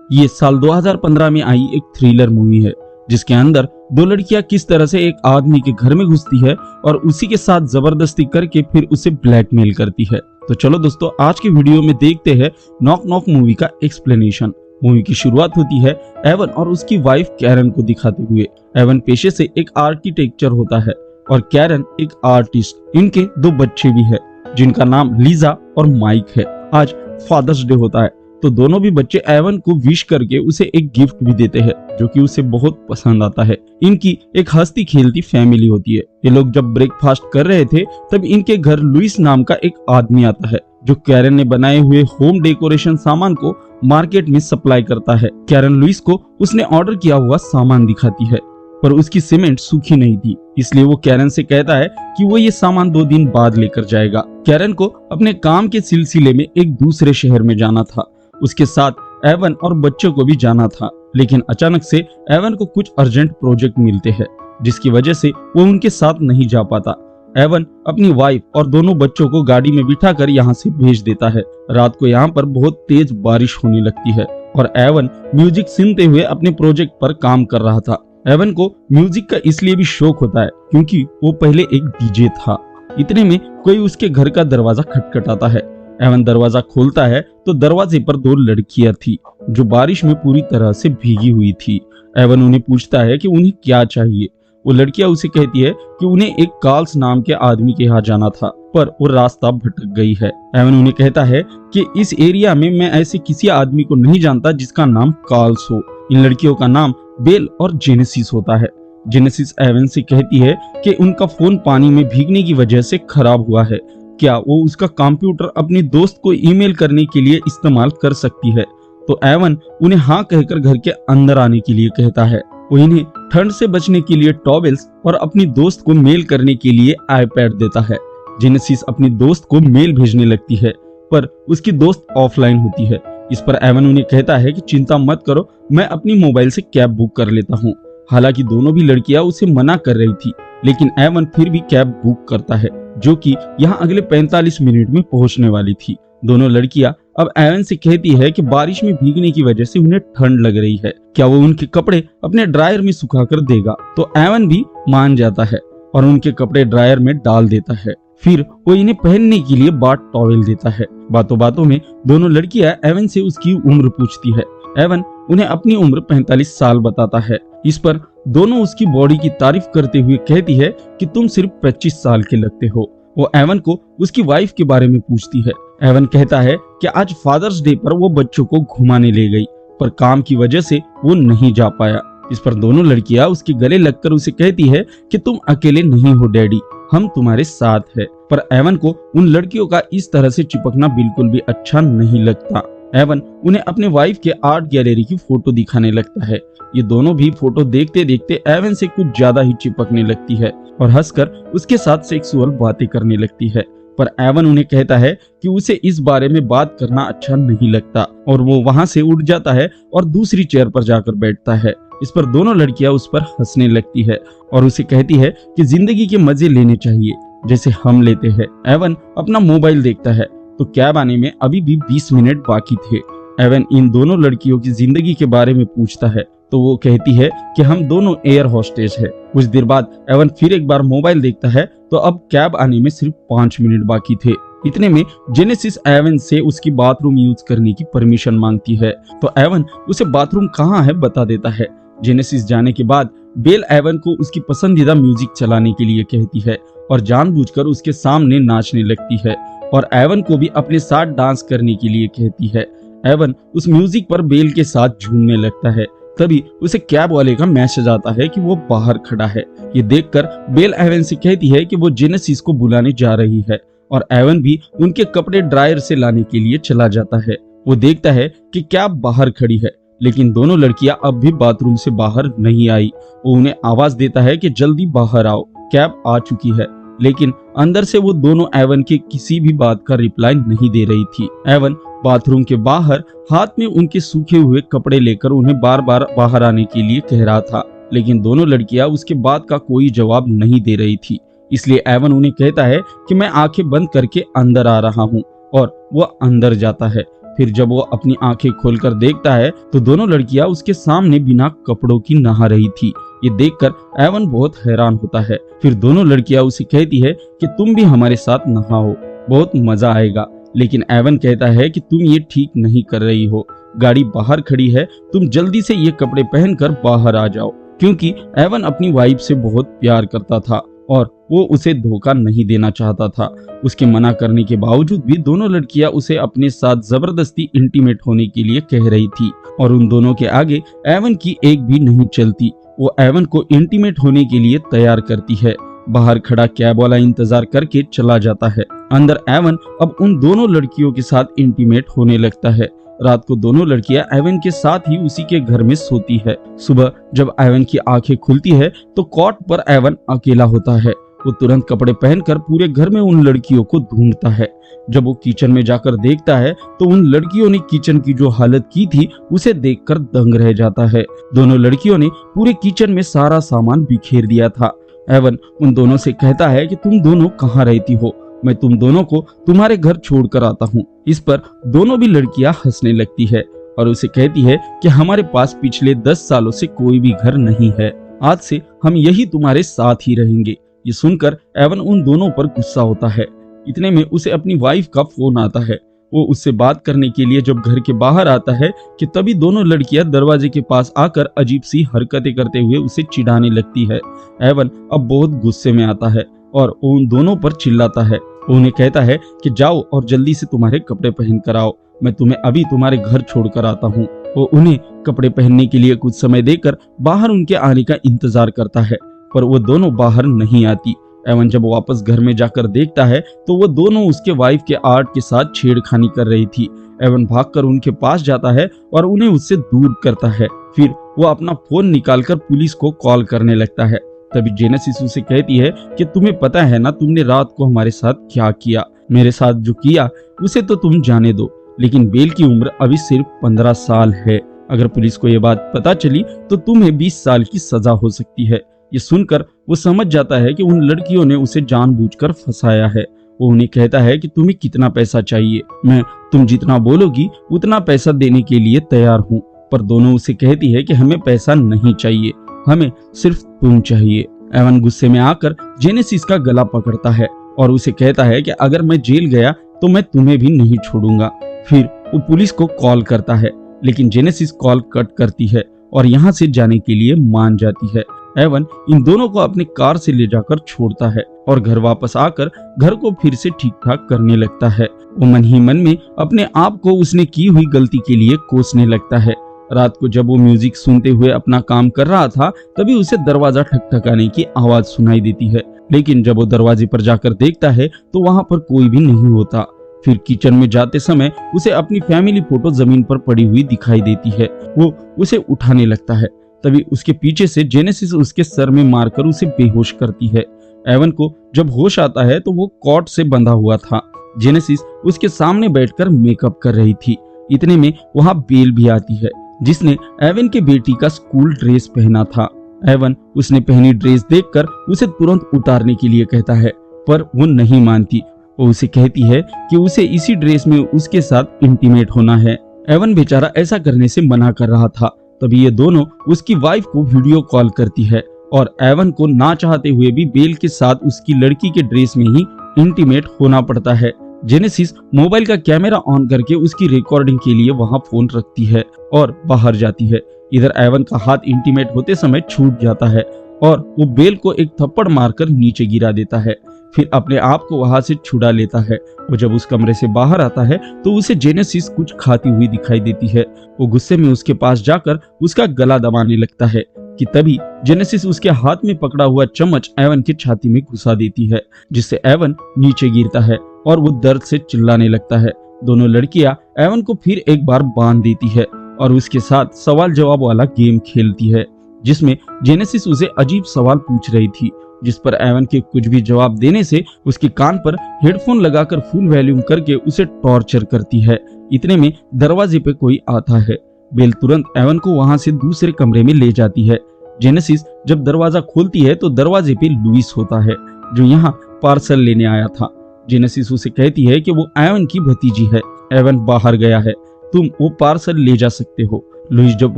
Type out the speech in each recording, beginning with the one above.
ये साल 2015 में आई एक थ्रिलर मूवी है जिसके अंदर दो लड़कियां किस तरह से एक आदमी के घर में घुसती है और उसी के साथ जबरदस्ती करके फिर उसे ब्लैकमेल करती है। तो चलो दोस्तों, आज की वीडियो में देखते हैं नॉक नॉक मूवी का एक्सप्लेनेशन। मूवी की शुरुआत होती है एवन और उसकी वाइफ कैरन को दिखाते हुए। एवन पेशे से एक आर्किटेक्चर होता है और कैरन एक आर्टिस्ट। इनके दो बच्चे भी है जिनका नाम लीजा और माइक है। आज फादर्स डे होता है तो दोनों भी बच्चे एवन को विश करके उसे एक गिफ्ट भी देते हैं जो कि उसे बहुत पसंद आता है। इनकी एक हंसती खेलती फैमिली होती है। ये लोग जब ब्रेकफास्ट कर रहे थे तब इनके घर लुइस नाम का एक आदमी आता है जो कैरन ने बनाए हुए होम डेकोरेशन सामान को मार्केट में सप्लाई करता है। कैरन लुइस को उसने ऑर्डर किया हुआ सामान दिखाती है पर उसकी सीमेंट सूखी नहीं थी, इसलिए वो कैरन से कहता है कि वो ये सामान 2 दिन बाद लेकर जाएगा। कैरन को अपने काम के सिलसिले में एक दूसरे शहर में जाना था। उसके साथ एवन और बच्चों को भी जाना था, लेकिन अचानक से एवन को कुछ अर्जेंट प्रोजेक्ट मिलते हैं जिसकी वजह से वो उनके साथ नहीं जा पाता। एवन अपनी वाइफ और दोनों बच्चों को गाड़ी में बिठाकर यहाँ से भेज देता है। रात को यहाँ पर बहुत तेज बारिश होने लगती है और एवन म्यूजिक सुनते हुए अपने प्रोजेक्ट पर काम कर रहा था। एवन को म्यूजिक का इसलिए भी शौक होता है क्योंकि वो पहले एक डीजे था। इतने में कोई उसके घर का दरवाजा खटखटाता है। एवन दरवाजा खोलता है तो दरवाजे पर 2 लड़कियां थी जो बारिश में पूरी तरह से भीगी हुई थी। एवन उन्हें पूछता है कि उन्हें क्या चाहिए। वो लड़कियां उसे कहती है कि उन्हें एक कार्ल्स नाम के आदमी के यहाँ जाना था पर वो रास्ता भटक गई है। एवन उन्हें कहता है कि इस एरिया में मैं ऐसे किसी आदमी को नहीं जानता जिसका नाम कार्ल्स हो। इन लड़कियों का नाम बेल और जेनेसिस होता है। जेनेसिस एवन से कहती है कि उनका फोन पानी में भीगने की वजह से खराब हुआ है, क्या वो उसका कंप्यूटर अपने दोस्त को ईमेल करने के लिए इस्तेमाल कर सकती है। तो एवन उन्हें हाँ कहकर घर के अंदर आने के लिए कहता है। वो इन्हें ठंड से बचने के लिए टॉवेल्स और अपनी दोस्त को मेल करने के लिए आईपैड देता है। जेनेसिस अपनी दोस्त को मेल भेजने लगती है पर उसकी दोस्त ऑफलाइन होती है। इस पर एवन उन्हें कहता है कि चिंता मत करो, मैं अपनी मोबाइल से कैब बुक कर लेता हूँ। हालांकि दोनों भी लड़कियां उसे मना कर रही थी, लेकिन एवन फिर भी कैब बुक करता है जो कि यहाँ अगले 45 मिनट में पहुँचने वाली थी। दोनों लड़कियां अब एवन से कहती है कि बारिश में भीगने की वजह से उन्हें ठंड लग रही है, क्या वो उनके कपड़े अपने ड्रायर में सुखा कर देगा। तो एवन भी मान जाता है और उनके कपड़े ड्रायर में डाल देता है। फिर वो इन्हें पहनने के लिए बात टॉवेल देता है। बातों बातों में दोनों लड़कियां एवन से उसकी उम्र पूछती है। एवन उन्हें अपनी उम्र 45 साल बताता है। इस पर दोनों उसकी बॉडी की तारीफ करते हुए कहती है कि तुम सिर्फ 25 साल के लगते हो। वो एवन को उसकी वाइफ के बारे में पूछती है। एवन कहता है कि आज फादर्स डे पर वो बच्चों को घुमाने ले गई पर काम की वजह से वो नहीं जा पाया। इस पर दोनों लड़कियां उसके गले लगकर उसे कहती है कि तुम अकेले नहीं हो डैडी, हम तुम्हारे साथ है। पर एवन को उन लड़कियों का इस तरह से चिपकना बिल्कुल भी अच्छा नहीं लगता। एवन उन्हें अपने वाइफ के आर्ट गैलरी की फोटो दिखाने लगता है। ये दोनों भी फोटो देखते देखते एवन से कुछ ज्यादा ही चिपकने लगती है और हंसकर उसके साथ सेक्सुअल बातें करने लगती है। पर एवन उन्हें कहता है कि उसे इस बारे में बात करना अच्छा नहीं लगता और वो वहां से उठ जाता है और दूसरी चेयर पर जाकर बैठता है। इस पर दोनों लड़कियां उस पर हंसने लगती है और उसे कहती है कि जिंदगी के मजे लेने चाहिए जैसे हम लेते हैं। एवन अपना मोबाइल देखता है तो कैब आने में अभी भी 20 मिनट बाकी थे। एवन इन दोनों लड़कियों की जिंदगी के बारे में पूछता है तो वो कहती है कि हम दोनों एयर होस्टेज है। कुछ देर बाद एवन फिर एक बार मोबाइल देखता है तो अब कैब आने में सिर्फ 5 मिनट बाकी थे। इतने में जेनेसिस एवन से उसकी बाथरूम यूज करने की परमिशन मांगती है तो एवन उसे बाथरूम कहाँ है बता देता है। जेनेसिस जाने के बाद बेल एवन को उसकी पसंदीदा म्यूजिक चलाने के लिए कहती है और जानबूझकर उसके सामने नाचने लगती है और एवन को भी अपने साथ डांस करने के लिए कहती है। एवन उस म्यूजिक पर बेल के साथ झूमने लगता है। तभी उसे कैब वाले का मैसेज आता है कि वो बाहर खड़ा है। ये देखकर बेल एवन से कहती है कि वो जेनेसिस को बुलाने जा रही है और एवन भी उनके कपड़े ड्रायर से लाने के लिए चला जाता है। वो देखता है कि कैब बाहर खड़ी है लेकिन दोनों लड़कियां अब भी बाथरूम से बाहर नहीं आई। वो उन्हें आवाज देता है कि जल्दी बाहर आओ, कैब आ चुकी है। लेकिन अंदर से वो दोनों एवन के किसी भी बात का रिप्लाई नहीं दे रही थी। एवन बाथरूम के बाहर हाथ में उनके सूखे हुए कपड़े लेकर उन्हें बार बार बाहर आने के लिए कह रहा था, लेकिन दोनों लड़कियां उसके बात का कोई जवाब नहीं दे रही थी। इसलिए एवन उन्हें कहता है कि मैं आंखें बंद करके अंदर आ रहा हूँ और वो अंदर जाता है। फिर जब वो अपनी आंखें खोलकर देखता है तो दोनों लड़कियां उसके सामने बिना कपड़ों की नहा रही थी। ये देखकर एवन बहुत हैरान होता है। फिर दोनों लड़कियां उसे कहती है कि तुम भी हमारे साथ नहाओ, बहुत मजा आएगा। लेकिन एवन कहता है कि तुम ये ठीक नहीं कर रही हो, गाड़ी बाहर खड़ी है, तुम जल्दी से ये कपड़े पहनकर बाहर आ जाओ। क्योंकि एवन अपनी वाइफ से बहुत प्यार करता था और वो उसे धोखा नहीं देना चाहता था। उसके मना करने के बावजूद भी दोनों लड़कियां उसे अपने साथ जबरदस्ती इंटीमेट होने के लिए कह रही थी और उन दोनों के आगे एवन की एक भी नहीं चलती। वो एवन को इंटीमेट होने के लिए तैयार करती है। बाहर खड़ा कैब वाला इंतजार करके चला जाता है। अंदर एवन अब उन दोनों लड़कियों के साथ इंटीमेट होने लगता है। रात को दोनों लड़कियां एवन के साथ ही उसी के घर में सोती है। सुबह जब एवन की आंखें खुलती है तो कॉट पर एवन अकेला होता है। वो तुरंत कपड़े पहनकर पूरे घर में उन लड़कियों को ढूंढता है। जब वो किचन में जाकर देखता है तो उन लड़कियों ने किचन की जो हालत की थी उसे देखकर दंग रह जाता है। दोनों लड़कियों ने पूरे किचन में सारा सामान बिखेर दिया था। एवन उन दोनों से कहता है कि तुम दोनों कहाँ रहती हो, मैं तुम दोनों को तुम्हारे घर छोड़कर आता हूँ। इस पर दोनों भी लड़कियां हंसने लगती है और उसे कहती है कि हमारे पास पिछले 10 सालों से कोई भी घर नहीं है, आज से हम यही तुम्हारे साथ ही रहेंगे। ये सुनकर एवन उन दोनों पर गुस्सा होता है। इतने में उसे अपनी वाइफ का फोन आता है। वो उससे बात करने के लिए जब घर के बाहर आता है कि तभी दोनों लड़कियां दरवाजे के पास आकर अजीब सी हरकतें करते हुए उसे चिढ़ाने लगती है। एवन अब बहुत गुस्से में आता है और उन दोनों पर चिल्लाता है। उन्हें कहता है कि जाओ और जल्दी से तुम्हारे कपड़े पहन कर आओ, मैं तुम्हें अभी तुम्हारे घर छोड़कर आता हूँ। वो उन्हें कपड़े पहनने के लिए कुछ समय देकर बाहर उनके आने का इंतजार करता है, पर वो दोनों बाहर नहीं आती। एवन जब वापस घर में जाकर देखता है तो वो दोनों उसके वाइफ के आर्ट के साथ छेड़खानी कर रही थी। एवन भागकर उनके पास जाता है और उन्हें उससे दूर करता है। फिर वो अपना फोन निकालकर पुलिस को कॉल करने लगता है। तभी जेनेसिस उसे कहती है कि तुम्हें पता है ना तुमने रात को हमारे साथ क्या किया, मेरे साथ जो किया उसे तो तुम जाने दो, लेकिन बेल की उम्र अभी सिर्फ 15 साल है। अगर पुलिस को ये बात पता चली तो तुम्हें 20 साल की सजा हो सकती है। ये सुनकर वो समझ जाता है कि उन लड़कियों ने उसे जानबूझकर फंसाया है। वो उन्हें कहता है कि तुम्हें कितना पैसा चाहिए, मैं तुम जितना बोलोगी उतना पैसा देने के लिए तैयार हूँ। पर दोनों उसे कहती है कि हमें पैसा नहीं चाहिए, हमें सिर्फ तुम चाहिए। एवन गुस्से में आकर जेनेसिस का गला पकड़ता है और उसे कहता है कि अगर मैं जेल गया तो मैं तुम्हें भी नहीं छोड़ूंगा। फिर वो पुलिस को कॉल करता है, लेकिन जेनेसिस कॉल कट करती है और यहाँ से जाने के लिए मान जाती है। एवन इन दोनों को अपनी कार से ले जाकर छोड़ता है और घर वापस आकर घर को फिर से ठीक ठाक करने लगता है। वो मन ही मन में अपने आप को उसने की हुई गलती के लिए कोसने लगता है। रात को जब वो म्यूजिक सुनते हुए अपना काम कर रहा था तभी उसे दरवाजा ठकठकाने की आवाज सुनाई देती है। लेकिन जब वो दरवाजे पर जाकर देखता है तो वहां पर कोई भी नहीं होता। फिर किचन में जाते समय उसे अपनी फैमिली फोटो जमीन पर पड़ी हुई दिखाई देती है। वो उसे उठाने लगता है, तभी उसके पीछे से जेनेसिस उसके सर में मारकर उसे बेहोश करती है। एवन को जब होश आता है तो वो कॉट से बंधा हुआ था। जेनेसिस उसके सामने बैठकर मेकअप कर रही थी। इतने में वहां बेल भी आती है जिसने एवन के बेटी का स्कूल ड्रेस पहना था। एवन उसने पहनी ड्रेस देखकर उसे तुरंत उतारने के लिए कहता है, पर वो नहीं मानती। वो उसे कहती है कि उसे इसी ड्रेस में उसके साथ इंटीमेट होना है। एवन बेचारा ऐसा करने से मना कर रहा था। तभी ये दोनों उसकी वाइफ को वीडियो कॉल करती है और एवन को ना चाहते हुए भी बेल के साथ उसकी लड़की के ड्रेस में ही इंटीमेट होना पड़ता है। जेनेसिस मोबाइल का कैमरा ऑन करके उसकी रिकॉर्डिंग के लिए वहां फोन रखती है और बाहर जाती है। इधर एवन का हाथ इंटीमेट होते समय छूट जाता है और वो बेल को एक थप्पड़ मारकर नीचे गिरा देता है। फिर अपने आप को वहां से छुड़ा लेता है। वो जब उस कमरे से बाहर आता है तो उसे जेनेसिस कुछ खाती हुई दिखाई देती है। वो गुस्से में उसके पास जाकर उसका गला दबाने लगता है कि तभी जेनेसिस उसके हाथ में पकड़ा हुआ चम्मच एवन की छाती में घुसा देती है, जिससे एवन नीचे गिरता है और वो दर्द से चिल्लाने लगता है। दोनों लड़कियां एवन को फिर एक बार बांध देती है और उसके साथ सवाल जवाब वाला गेम खेलती है, जिसमें जेनेसिस उसे अजीब सवाल पूछ रही थी, जिस पर एवन के कुछ भी जवाब देने से उसके कान पर हेडफोन लगाकर फुल वॉल्यूम करके उसे टॉर्चर करती है। इतने में दरवाजे पे कोई आता है। बेल तुरंत एवन को वहां से दूसरे कमरे में ले जाती है। जेनेसिस जब दरवाजा खोलती है तो दरवाजे पे लुइस होता है, जो यहाँ पार्सल लेने आया था। जेनेसिस उसे कहती है कि वो एवन की भतीजी है। एवन बाहर गया है। तुम वो पार्सल ले जा सकते हो। लुइस जब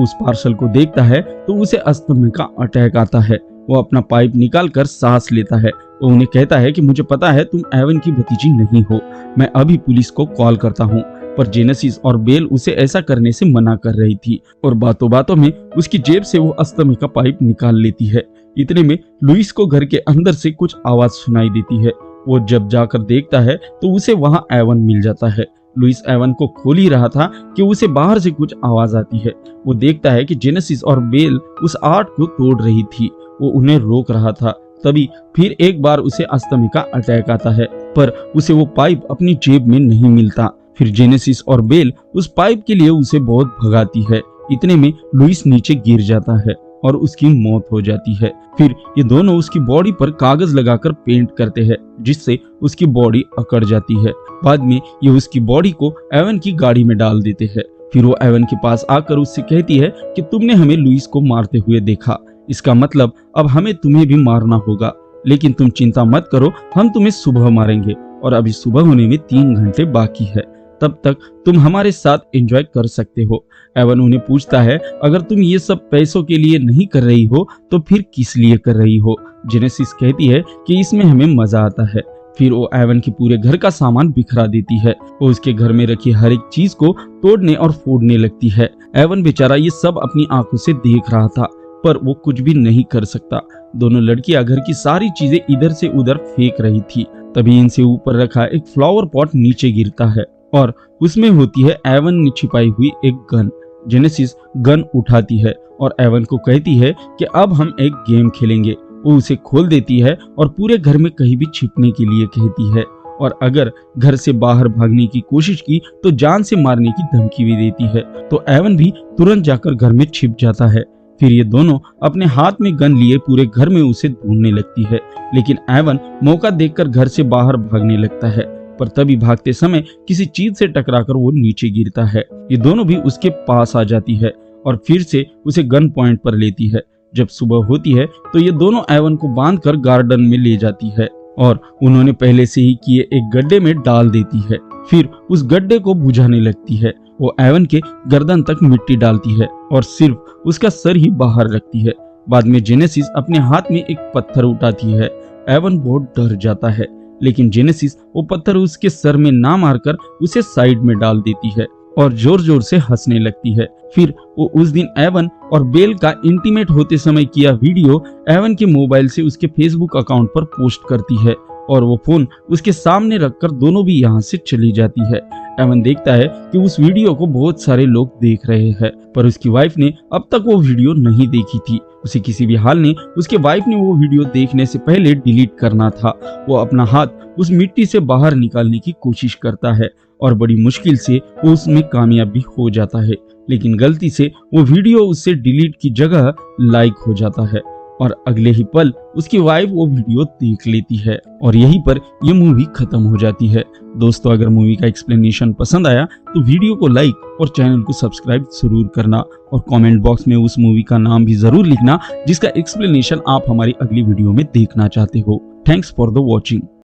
उस पार्सल को देखता है तो उसे अस्थमा का अटैक आता है। वो अपना पाइप निकाल कर सांस लेता है। वो उन्हें कहता है कि मुझे पता है तुम एवन की भतीजी नहीं हो, मैं अभी पुलिस को कॉल करता हूँ। पर जेनेसिस और बेल उसे ऐसा करने से मना कर रही थी और बातों बातों में उसकी जेब से वो अस्थमा का पाइप निकाल लेती है। इतने में लुइस को घर के अंदर से कुछ आवाज सुनाई देती है। वो जब जाकर देखता है तो उसे वहां एवन मिल जाता है। लुइस एवन को खोल ही रहा था कि उसे बाहर से कुछ आवाज आती है। वो देखता है कि जेनेसिस और बेल उस आर्ट को तोड़ रही थी। वो उन्हें रोक रहा था। तभी फिर एक बार उसे अस्थमा का अटैक आता है, पर उसे वो पाइप अपनी जेब में नहीं मिलता। फिर जेनेसिस और बेल उस पाइप के लिए उसे बहुत भगाती है। इतने में लुइस नीचे गिर जाता है और उसकी मौत हो जाती है। फिर ये दोनों उसकी बॉडी पर कागज लगाकर पेंट करते हैं, जिससे उसकी बॉडी अकड़ जाती है। बाद में ये उसकी बॉडी को एवन की गाड़ी में डाल देते हैं। फिर वो एवन के पास आकर उससे कहती है कि तुमने हमें लुइस को मारते हुए देखा, इसका मतलब अब हमें तुम्हें भी मारना होगा। लेकिन तुम चिंता मत करो, हम तुम्हें सुबह मारेंगे और अभी सुबह होने में 3 घंटे बाकी है, तब तक तुम हमारे साथ एंजॉय कर सकते हो। एवन उन्हें पूछता है, अगर तुम ये सब पैसों के लिए नहीं कर रही हो तो फिर किस लिए कर रही हो? जेनेसिस कहती है कि इसमें हमें मजा आता है। फिर वो एवन के पूरे घर का सामान बिखरा देती है। वो उसके घर में रखी हर एक चीज को तोड़ने और फोड़ने लगती है। एवन बेचारा ये सब अपनी आंखों से देख रहा था, पर वो कुछ भी नहीं कर सकता। दोनों लड़कियां घर की सारी चीजें इधर से उधर फेंक रही थी। तभी इनसे ऊपर रखा एक फ्लावर पॉट नीचे गिरता है और उसमें होती है एवन ने छिपाई हुई एक गन। जेनेसिस गन उठाती है और एवन को कहती है कि अब हम एक गेम खेलेंगे। वो उसे खोल देती है और पूरे घर में कहीं भी छिपने के लिए कहती है, और अगर घर से बाहर भागने की कोशिश की तो जान से मारने की धमकी भी देती है। तो एवन भी तुरंत जाकर घर में छिप जाता है। फिर ये दोनों अपने हाथ में गन लिए पूरे घर में उसे ढूंढने लगती है, लेकिन एवन मौका देखकर घर से बाहर भागने लगता है। पर तभी भागते समय किसी चीज से टकराकर वो नीचे गिरता है। ये दोनों भी उसके पास आ जाती है और फिर से उसे गन पॉइंट पर लेती है। जब सुबह होती है तो ये दोनों एवन को बांधकर गार्डन में ले जाती है और उन्होंने पहले से ही किए एक गड्ढे में डाल देती है। फिर उस गड्ढे को बुझाने लगती है। वो एवन के गर्दन तक मिट्टी डालती है और सिर्फ उसका सर ही बाहर रखती है। बाद में जेनेसिस अपने हाथ में एक पत्थर उठाती है। एवन बहुत डर जाता है, लेकिन जेनेसिस वो पत्थर उसके सर में ना मारकर उसे साइड में डाल देती है और जोर जोर से हंसने लगती है। फिर वो उस दिन एवन और बेल का इंटीमेट होते समय किया वीडियो एवन के मोबाइल से उसके फेसबुक अकाउंट पर पोस्ट करती है और वो फोन उसके सामने रखकर दोनों भी यहाँ से चली जाती है। एवन देखता है कि उस वीडियो को बहुत सारे लोग देख रहे हैं, पर उसकी वाइफ ने अब तक वो वीडियो नहीं देखी थी। उसे किसी भी हाल में उसके वाइफ ने वो वीडियो देखने से पहले डिलीट करना था। वो अपना हाथ उस मिट्टी से बाहर निकालने की कोशिश करता है और बड़ी मुश्किल से वो उसमें कामयाब भी हो जाता है, लेकिन गलती से वो वीडियो उससे डिलीट की जगह लाइक हो जाता है और अगले ही पल उसकी वाइफ वो वीडियो देख लेती है और यहीं पर ये मूवी खत्म हो जाती है। दोस्तों, अगर मूवी का एक्सप्लेनेशन पसंद आया तो वीडियो को लाइक और चैनल को सब्सक्राइब जरूर करना और कमेंट बॉक्स में उस मूवी का नाम भी जरूर लिखना जिसका एक्सप्लेनेशन आप हमारी अगली वीडियो में देखना चाहते हो। Thanks for the watching.